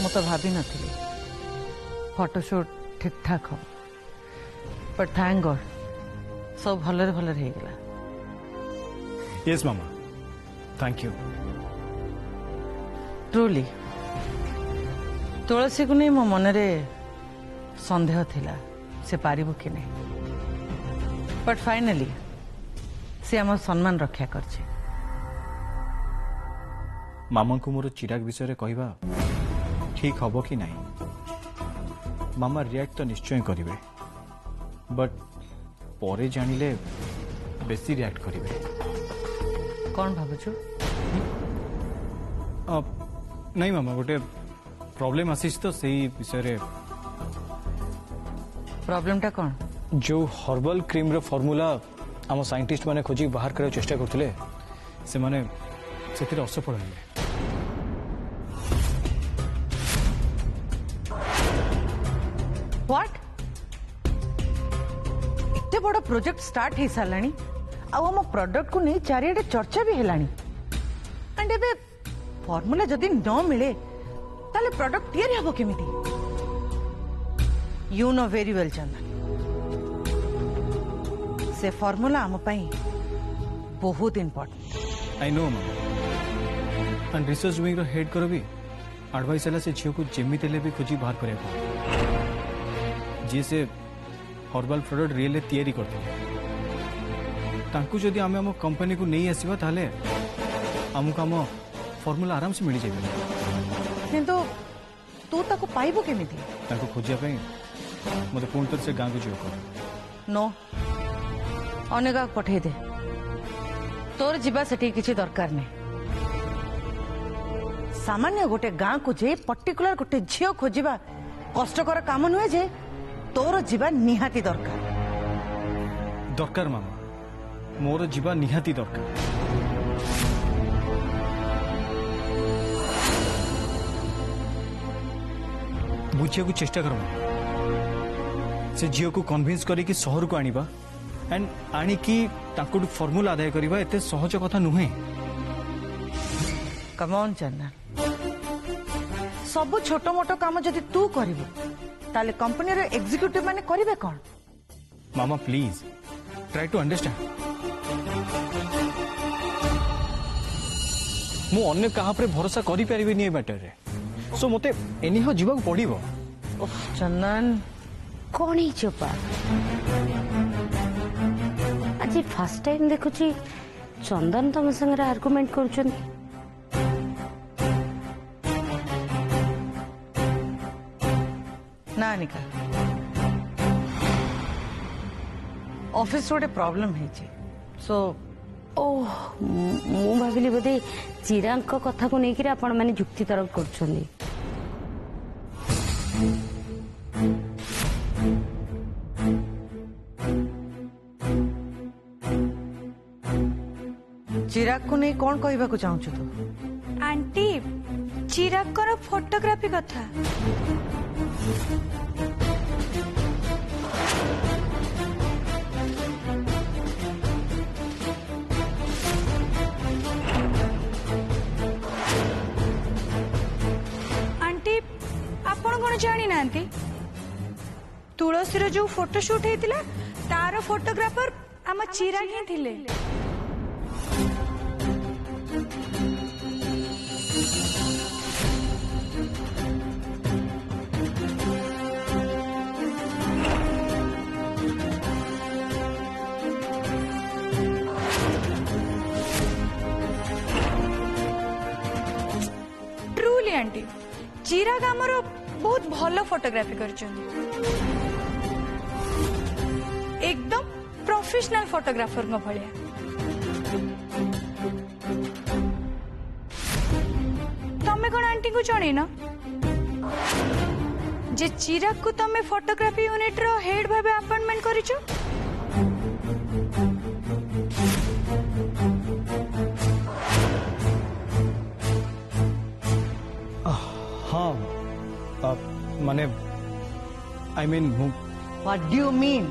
मु तो भाभी नथी फोटोशूट ठीक ठाक हो बट थैंक गॉड सब भलरे भलरे हो गला। यस मामा थैंक यू। ट्रूली तुलसी को नहीं मो मनरे संदेह थिला से पारिबो कि नहीं बट फाइनली से आम सम्मान रक्षा करछे। मामा को मोर चिराग विषय कहवा ठीक हम कि नहीं मामा रिएक्ट तो निश्चय करेंगे बट परे जानिले बेसी रिएक्ट करेंगे। कौन भावुछु? नहीं मामा गोटे प्रॉब्लम आसीच तो सही विषय प्रॉब्लमटा कौन? जो हर्बल क्रीम रो फॉर्मूला आम साइंटिस्ट माने खोजी बाहर करने चेष्टा करते से माने से असफल है। व्हाट इतने बड़ा प्रोजेक्ट स्टार्ट हो साराणी आम प्रोडक्ट को नहीं चारिड़े चर्चा भी हेलानी एंड एबे फॉर्मूला जदि न मिले ताले प्रोडक्ट तैयारी हबो केमिति? You know very well Chandan से फॉर्मूला आम पई बहुत important. I know ma'am and research wing रो हेड करो भी एडवाइस है से झील को जेमिति ले भी खोजी बाहर करे जी से हर्बल प्रोडक्ट रियल तैयारी करते तांकु जदि आमे हम कंपनी को नहीं आसीबा ताले हमको हम फॉर्मूला आराम से मिल जाए। किंतु तू ताको पाइबो केमिति? तांको खोजिया पे मते फोन तर से गां को जियो कर नो अनेका पठे दे तोर जीवा सेठी किछि दरकार नहीं। सामान्य गोटे गां को जे पर्टिकुलर गोटे झियो खोजिबा कष्टकर काम नुहे जे तोर जीवा निहाती दरकार। दरकार मामा मोर जीवा निहाती दरकार। बुझिया को चेष्टा करो से झील को कन्विंस करी कि शहर को आनिबा एंड आनी की तांको फॉर्मूला आदाय करिबा एते सहज कथा नुहे। कम ऑन चंदन सब छोट मोटो काम जदि तू करिबो ताले कंपनी रे एग्जीक्यूटिव माने करिवे कोन? मामा प्लीज ट्राई टू अंडरस्टैंड मु अन्य कहा पर भरोसा करि परिबे नि ए मैटर रे सो मते एनीहा जीवा को पड़िबो। ओह चंदन कौन ही चोपा आज फर्स्ट टाइम देखुची चंदन तुम संग आर्गुमेंट कर ना निका ऑफिस गोटे प्रॉब्लम है सो ओह मु भाविली बोधे चिराग कथा को लेकर आपण माने जुक्ति तर्क कर चिराग को नहीं कौन कहबा को चाहू तू? आंटी चिराग कर फोटोग्राफी कथा आंटी आपण कौन जानी ना तुलसी जो फोटोशूट होता तार फोटोग्राफर आम चिराग ही थिले। ट्रूली आंटी चिराग आमर बहुत भल फोटोग्राफी कर एकदम प्रोफेशनल फोटोग्राफर भाया। तमें कौन आंटी को जन जे चिराग को तमें फोटोग्राफी यूनिट रो हेड भाबे अपॉइंटमेंट करिचो? हाँ माने I mean what do you mean?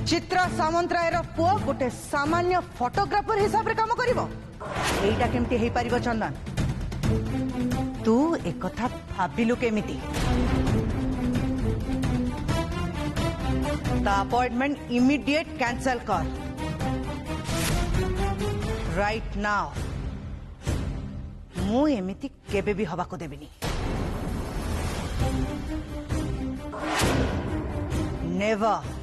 Chitra सामंतरायर पुओ गोटे सामान्य फोटोग्राफर हिसाब रे काम करिवो एटा केमती हेई परिबो चंदन तू एक कथा भाबिलु केमिति द अपॉइंटमेंट इमीडिएट कैंसल कर राइट नाउ मु एमिति केबे भी हवा को देबिनी नेवर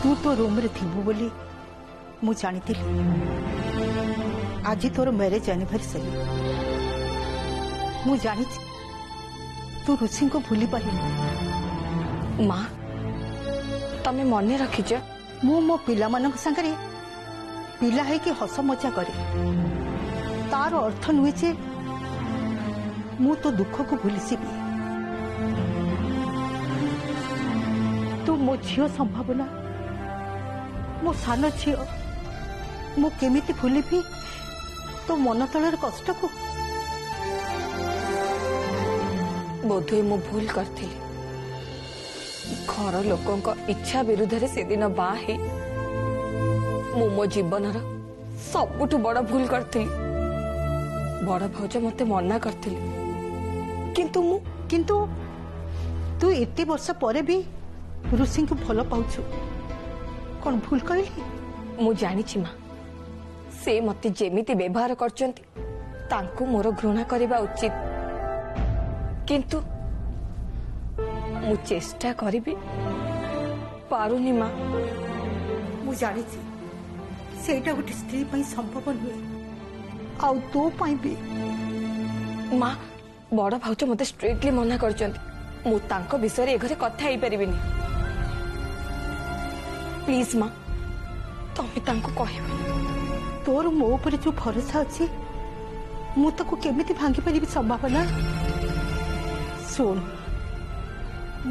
तू तो रूम रे थिबु बोली मु जानी आज तोर मैरिज एनिवर्सरी मु जानी तू रुचि को भूली पारिनु माँ तमे मने रखिज मु मो पिला मानक संगरे पिला है कि हस मजा करे तार अर्थ नुहे जे मु तो दुख को भूली सिबी तू मो झियो संभावना मो सान झियो मु केमिति भूलिबी तो मन तलर कष्ट को बोधे मु भूल करथि घर लोकों इच्छा विरुद्ध से दिन बा हे मु मो जीवन सबुठ बड़ भूल करथि बड़ भौज मते मना करथि किंतु तू एते वर्ष परे भी ऋषि को भल पाउछु कौन भूल कहली मु जानी माँ से मते जेमिति व्यवहार करचंती तांकु मोर घृणा करबा उचित किंतु मु चेष्टा करिबी पारुनी माँ मु जानी सेटा गोटे स्त्री पई संभव नुहे आउ तो पई भी माँ बड़ भाउच मते स्ट्रिक्टली मना करचंती मु तांको विषय रे घरे कथा हेई परिबिनी प्लीज माँ तमे तांको कहबो तोर मो ऊपर जो भरोसा अच्छी मु ताको केमिति भांगी परिबी संभावना सुन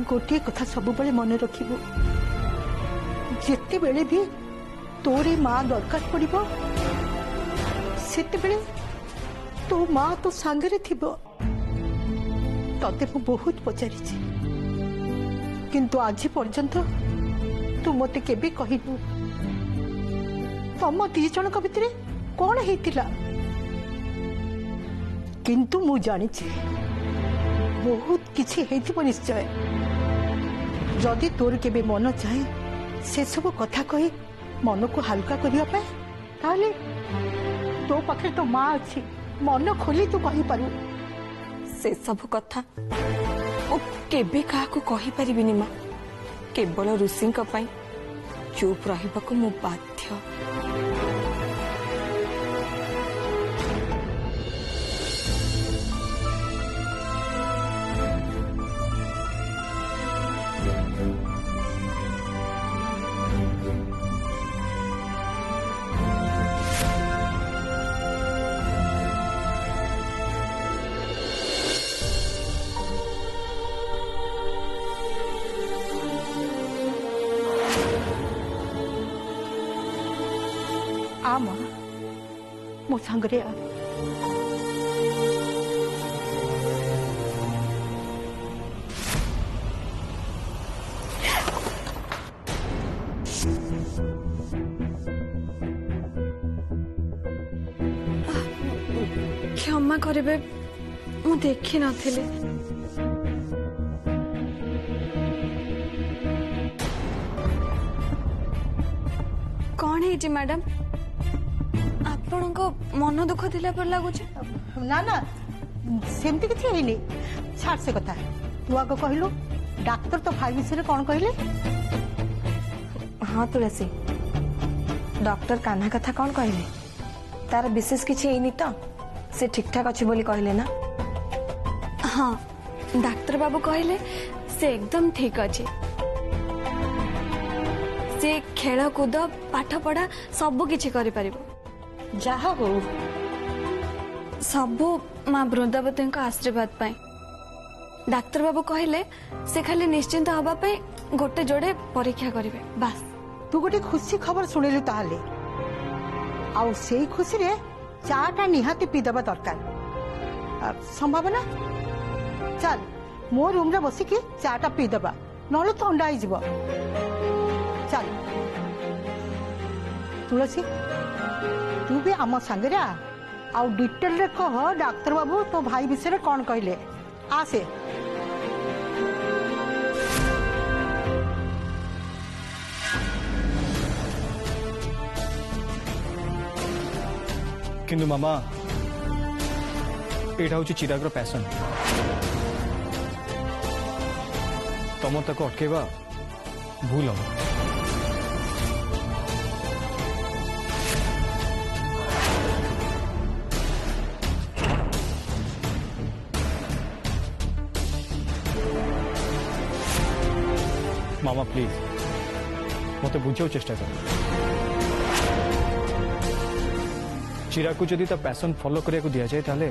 गोटे कथा सब बेले मन रखिबो जेते बेले भी तोरे माँ दरकार पड़िबो सेते बेले तो माँ तो सांगरे थिबो तते मु बहुत पचारि किंतु आज पर्यंत तू मते केबे कहिबू तम दी जन भितर कौन हेतिला किंतु मु जानी बहुत किछि हेतिबो निश्चय जदि तोर केबे मन चाहे से सब कथा कही मन को हल्का करिया पे ताले तो पाखे तो माँ अच्छी मन खोली तू कहि पारू से सब कथा ओ केबे काहाकू कहि परिबिनी माँ केवल ऋषि चुप रहिबाकू मु बाध्य आमा मो सांगरे आ क्षमा करेंगे मु देखी नथिले कौन है मैडम आपण को मन दुख थिला पर लागुच ना ना सेमती किसी है छाड़ से कथा तू आग कहलु डाक्तर तो भाई विषय कौन कहले हाँ तुलसी डॉक्टर कान्हा कथा कौन कहले तार विशेष किसी है तो से ठीक ठाक अच्छी बोली कहले ना हाँ डाक्टर बाबू कहले से एकदम ठीक अच्छे से खेल कूद पाठ पढ़ा सबु किछि करि परिबो जहा हो सबु माँ वृंदावती आशीर्वाद पाए डाक्तर बाबू कहले से खाली निश्चिंत हवा पे गोटे जोड़े परीक्षा करिवे बस तू गोटे खुशी खबर शुणिलु ताहले आउ से खुशी रे चाटा निहाती पीदबा दरकार संभावना चल मो रूम रे बसिकी चाटा पीदबा नहले थंडा हो जिवो चल तुलसी तू भी आम सांगे आउ डिटेल रे कह डाक्तर बाबू तो भाई विषय कौन कहले आसे किंतु मामा एटा हूँ चिरागर पैसन तुम ताको अटकेबा भूल हम मामा प्लीज मत बुझाऊ चेष्टा कर चिराग को जदि पैसन फॉलो करने को दि जाए ताले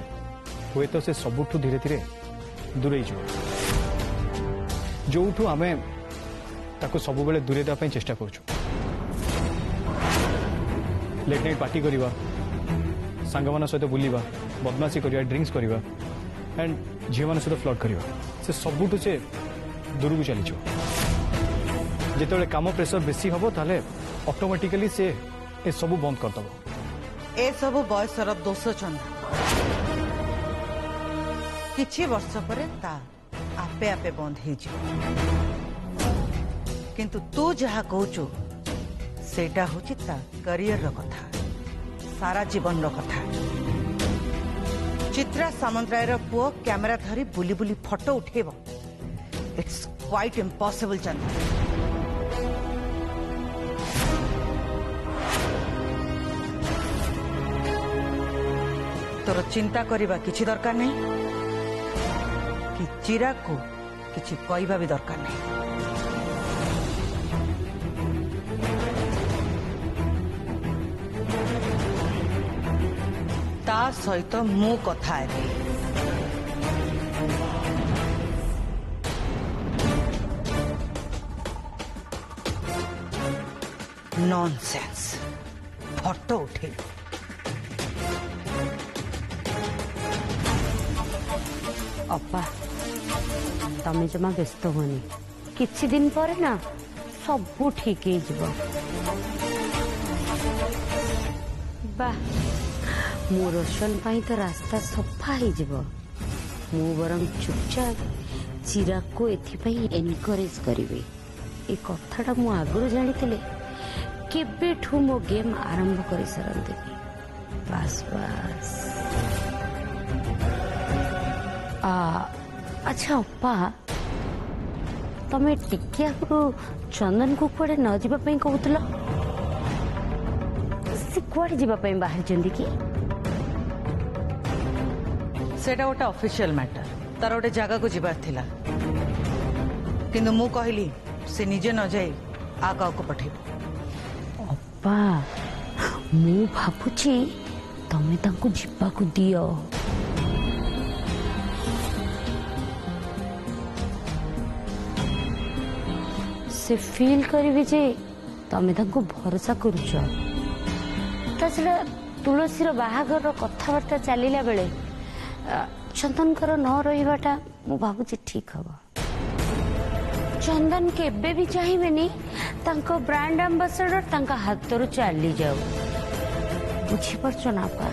हुए तो से सबुठू धीरे धीरे दूरे जो आम सब बेले दूरे देवाई चेष्टा करुँ लेट नाइट पार्टी करवा सांग मान सहित बुलवा बदमाशी करवा ड्रिंक्स करवा एंड झील मान सहित फ्लर्ट करवा से सबुठू से दूर को चली जिते काम प्रेसर बेसी हम ताले ऑटोमेटिकली से ए सब बंद करदब ए सब बयसर दोष चंदा किछि वर्ष पर आपे आपे बंद हो किंतु तू जहा कहचु सेटा होची ता करियर रो कथा सारा जीवन रो कथा चित्रा सामंतराय रो पुओ कैमरा धरी बुली बुली फोटो उठेबो इट्स क्वाइट इम्पॉसिबल चंदा तोर चिंता करवा किछि दरकार नहीं कि चिराग को किछि कहवा भी दरकार नहीं ता सहित मु कथा है नॉनसेंस फोटो उठे अपा तमें जमा व्यस्त होनी किछि दिन पर ना सब ठीक हो बा मो रोशन पाई तो रास्ता सफा हो मु बरं चुपचाप चिराग को एथिपाई एनकरेज करिवे ए कथाटा मु आगुर जानिथिले केबेठू मो गेम आरंभ करि सरंती बस बस अच्छा अपा तमें टिकिया को चंदन को कुआडे न जीवा पई कहउतलो से कुआडे जीवा पई बाहर जंदी की सेटा गोटे ऑफिशियल मैटर तार गोटे जगह को जीवार थिला किंतु मु कहली से निजे न जाई आ का को पठेबो अपा मु भाबुची तमें तांको जीवा को दियो से फील करी जे तमें तांको भरोसा करूछ ता ता से तुलसीर बाहागर कथबार्ता चलला बेले चंदनकर न रहीबाटा मु भाबुची ठीक हबो। चंदन केबे भी चाहिबेनी तांको ब्रांड एम्बेसडर तांका हातरू चली जाऊ। बुझी परछो ना पा?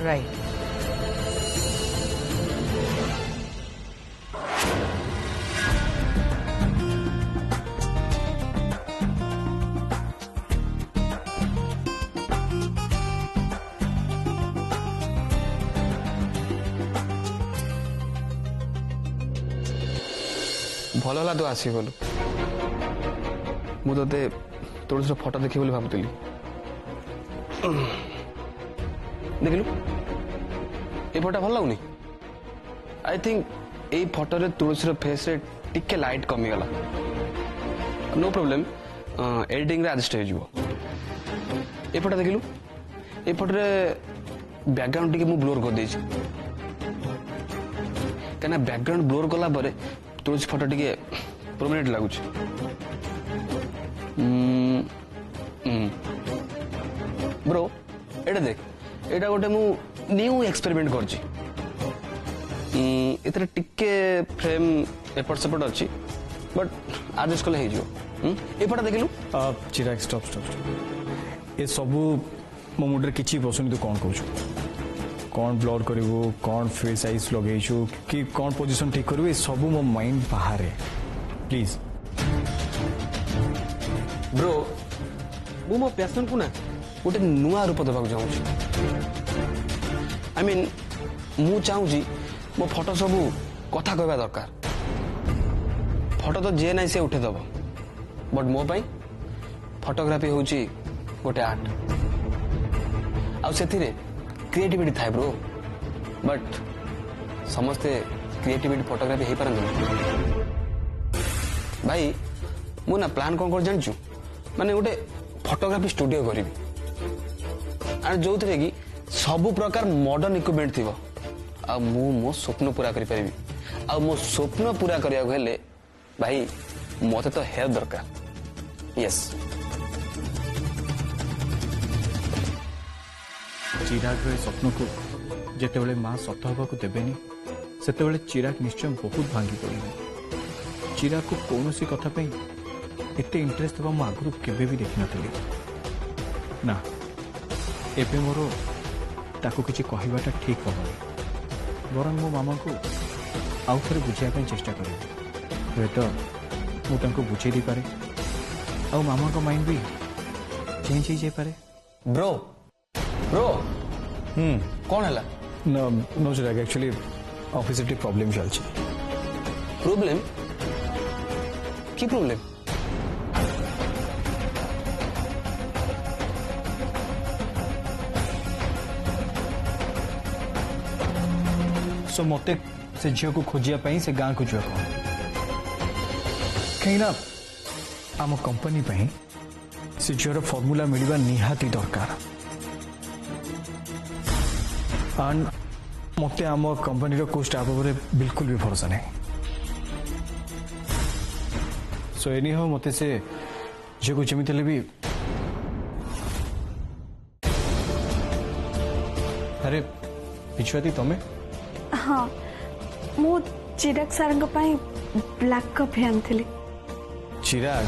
राइट। भल है तो आसी बोलू मुझे तुलसी फोटो देखी बोली भावुली देखलु ये फोटो भल लगुनि आई थिंक ये फोटो रे तुलसी फेस रे टिके लाइट कमी गला नो प्रॉब्लम एडिटिंग रे एडजस्ट हो जिवो। ये फोटो देखलु ये फोटो रे बैकग्राउंड टिके मु ब्लर कर देछि कना बैकग्राउंड ब्लर कला परे तुलसी फोटो टिके परमानेंट लागुच। ब्रो एटा देख एटा गोटे मु न्यू एक्सपेरिमेंट करछि एतरे टिके फ्रेम एपट सेपट अछि बट एडजस्ट कले हे जिवो। ए फोटो देखलु चिराग स्टॉप स्टॉप ये सबू मो मुंडरे किछि बसुनी तो कौन कहू कौन ब्लर करू कौन फेस आइस लगेछु कि कौन पोजीशन ठीक करू ये सबू मो माइंड बाहर है प्लीज। ब्रो मु मो पैशन को ना गोटे नुआ रूप देवा चाहूँ आई मीन मु चाहूँ मो फोटो सबू कथा कहवा दरकार फोटो तो जे नहीं से उठेदब बट मो पाई फोटोग्राफी हूँ गोटे आर्ट आउ से क्रिएटिविटी थाए ब्रो बट समस्ते क्रिएटिविटी फोटोग्राफी हो पारती भाई मु ना प्लान कौन कर जानचु माने गोटे फोटोग्राफी स्टूडियो करी एंड जो थे कि सबु प्रकार मॉडर्न इक्विपमेंट थी आ मु मो स्वप्न पूरा करि परिबी आ मो स्वप्न पूरा करिया हेले भाई मते तो हेल्प दरकार। यस चिराग स्वप्न को जिते बड़े माँ सत हवा को देवेनि से चिराग निश्चय बहुत भांगी पड़े। चिराग को कौन सी कथा पे एते इंटरेस्ट देवा आगु केबे भी देखी नी ना एबे मोर ताको किछि कहबाटा ठीक हबनी बरं मो मामा को आउ थे बुझाई चेष्टा करें तो मु तांको बुझे दी पारे आ मामा को माइंड भी चेंज हो जाए पारे। ब्रो ब्रो कौन है नो नो चिराग एक्चुअली ऑफिस प्रॉब्लम चलछि। प्रॉब्लम की प्रॉब्लम सो मते से झील को खोजिया से गाँ को जा कहीं आम कंपनी से झीर फॉर्मूला मिलवा निहाती दरकार एंड मते आम कंपनी को स्टाफ उपर बिल्कुल भी भरोसा नहीं सो एनी हो मते से झील को जमी भी अरे पिछुआती तमें हाँ मु चिराग सार ब्लैक कॉफी आनी। चिराग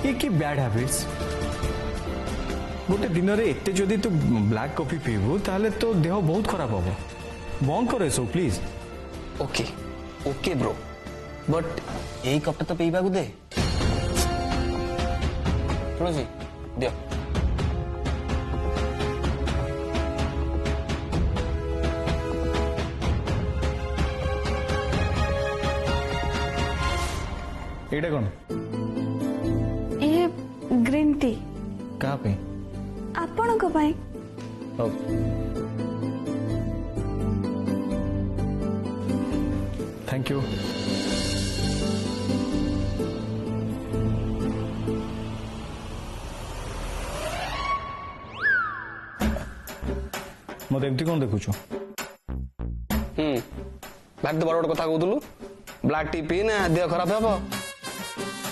ये की बैड हैबिट्स गोटे दिन रे एते जदि तू ब्लैक कॉफी पीबू ताले तो देह बहुत खराब हम बंद करे so please. Okay okay bro but यही कपटा तो पीवा दे तुलसी दियो एटा कौन ए ग्रीन टी कहाँ पे आपण को भाई थैंक यू मत एमती कौन देखुच एत बड़ बड़ कथा कहतलु ब्लैक टी पी ना देह खराब हे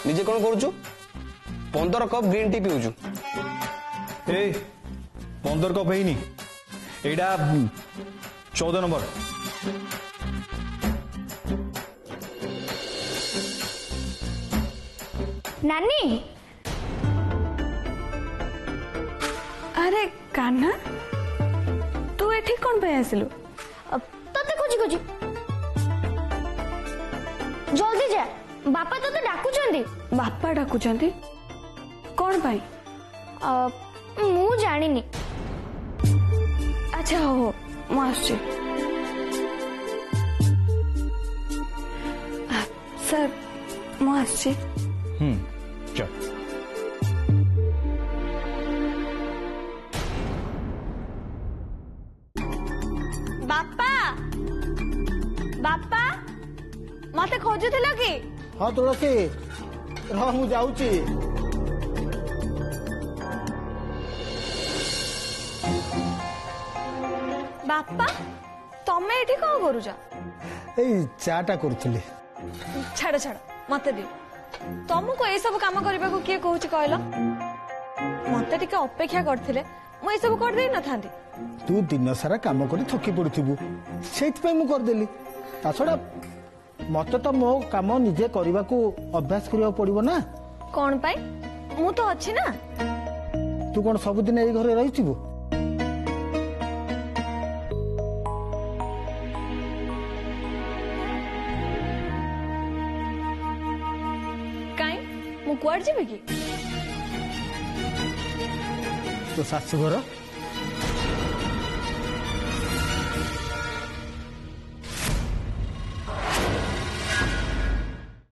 निजे कौन करुचु 15 कप ग्रीन टी पीउचु ए 15 कप है एटा 14 नंबर नानी अरे कान्हा तू एठी कौन पे आसिलु तते खोजी खोजी जल्दी जा बापा तते डाकुचंदी बापा डाकुचंदी कौन पाई मु जानिनी अच्छा हो मु आसुची सर मु आसुची चल बापा बापा मते खोजुथिला कि हाँ तुलसी रह मु जाऊची बापा तमे एठी कौन करूछ एई चाटा करूथली छाड़ छाड़ मते दे तुमको ए सब काम करबा को के कहूची कहलो मते टिके अपेक्षा करथिले मु ए सब कर देई न थांती तू दिन सारा काम कर थकी पड़ुथिबु सेइथ मु करदेली ताछड़ा मत तो मो काम निजे करबा को अभ्यास करिया पड़िबो ना कौन पाई मु तो अच्छी ना तू कौन सब दिन एई घरे रहिथिबु काई मु कुआड जेबे की तो सासु घर